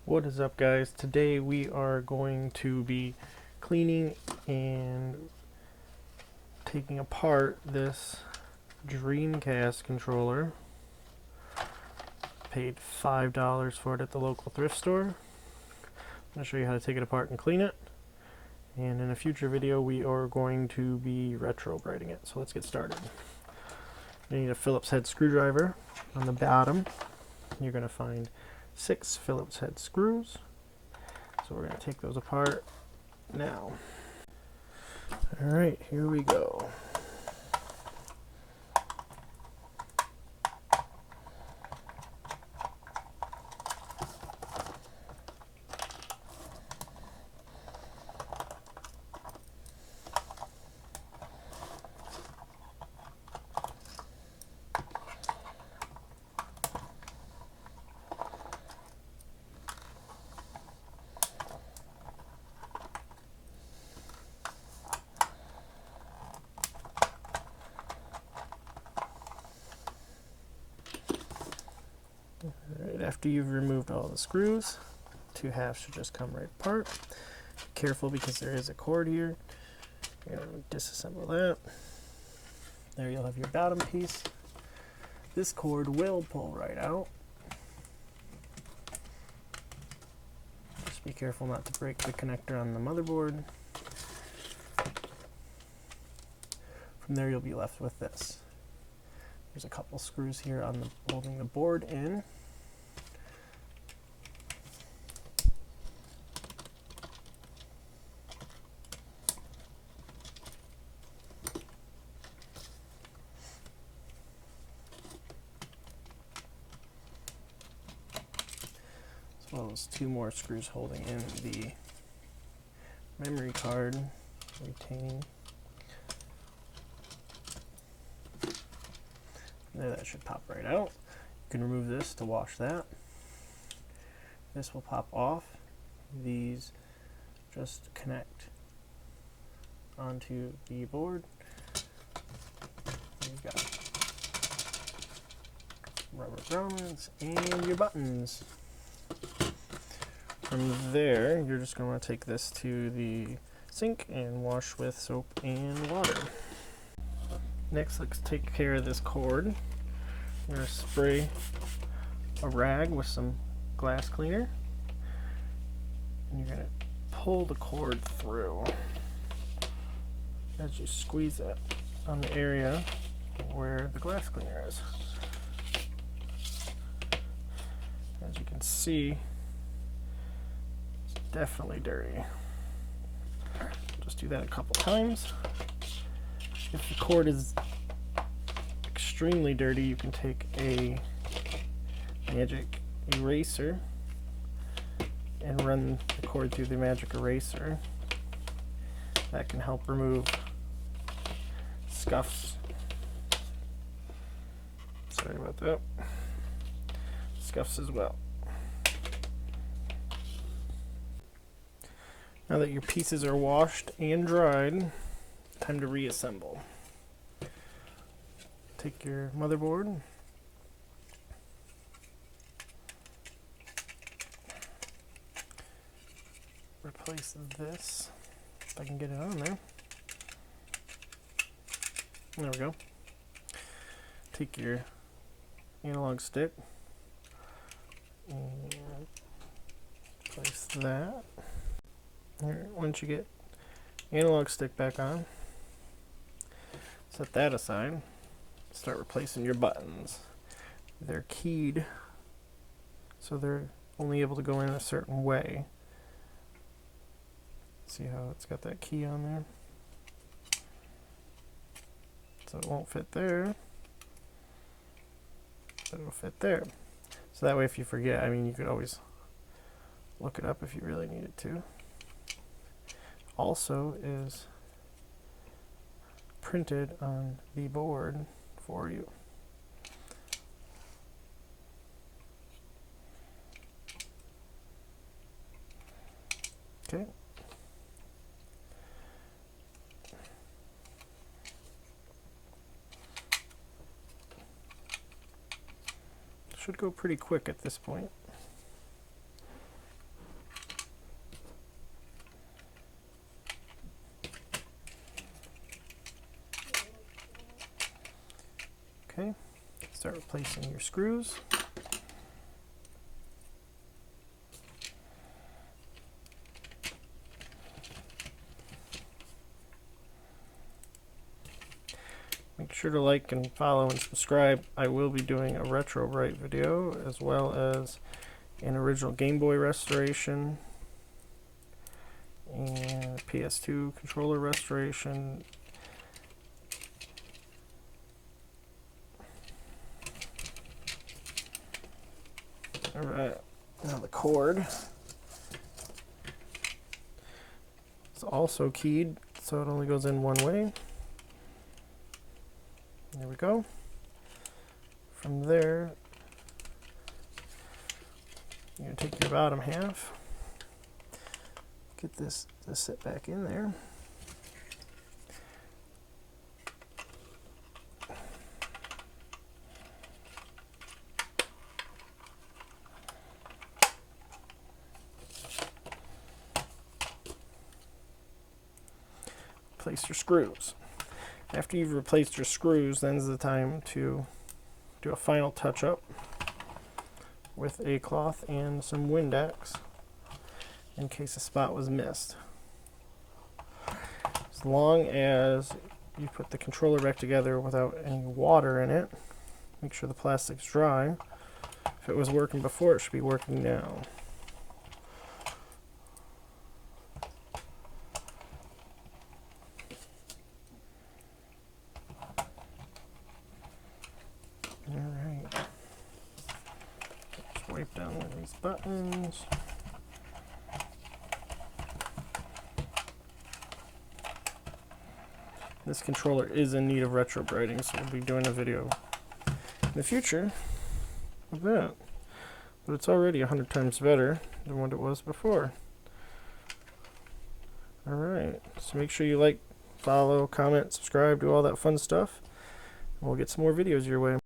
What is up, guys? Today we are going to be cleaning and taking apart this Dreamcast controller. Paid $5 for it at the local thrift store. I'm going to show you how to take it apart and clean it. And in a future video we are going to be retrobrighting it. So let's get started. You need a Phillips head screwdriver. On the bottom you're going to find 6 Phillips head screws. So we're going to take those apart now. Alright, here we go. Alright, after you've removed all the screws, 2 halves should just come right apart. Be careful because there is a cord here. You're going to disassemble that. There you'll have your bottom piece. This cord will pull right out. Just be careful not to break the connector on the motherboard. From there you'll be left with this. There's a couple screws here on the holding the board in. As well as 2 more screws holding in the memory card retaining. There, that should pop right out. You can remove this to wash that. This will pop off. These just connect onto the board. You've got rubber grommets and your buttons. From there, you're just going to take this to the sink and wash with soap and water. Next, let's take care of this cord. We're going to spray a rag with some glass cleaner. And you're going to pull the cord through as you squeeze it on the area where the glass cleaner is. As you can see, it's definitely dirty. Just do that a couple times. If the cord is extremely dirty, you can take a magic eraser and run the cord through the magic eraser. That can help remove scuffs. Sorry about that. Scuffs as well. Now that your pieces are washed and dried, time to reassemble. Take your motherboard, replace this, if I can get it on there. There we go. Take your analog stick and place that. Here, once you get analog stick back on, set that aside. Start replacing your buttons. They're keyed, so they're only able to go in a certain way. See how it's got that key on there? So it won't fit there, but it'll fit there. So that way if you forget, I mean, you could always look it up if you really needed to. Also is printed on the board for you. Okay. Should go pretty quick at this point. start replacing your screws. Make sure to like and follow and subscribe. I will be doing a RetroBrite video as well as an original Game Boy restoration and a PS2 controller restoration. Alright, now the cord. It's also keyed, so it only goes in one way. There we go. From there, you're going to take your bottom half, get this to sit back in there. Place your screws. After you've replaced your screws, then is the time to do a final touch-up with a cloth and some Windex in case a spot was missed. As long as you put the controller back together without any water in it, make sure the plastic's dry. If it was working before, it should be working now. Alright, just wipe down these buttons. This controller is in need of RetroBriting, so we'll be doing a video in the future of that. But it's already 100 times better than what it was before. Alright, so make sure you like, follow, comment, subscribe, do all that fun stuff. We'll get some more videos your way.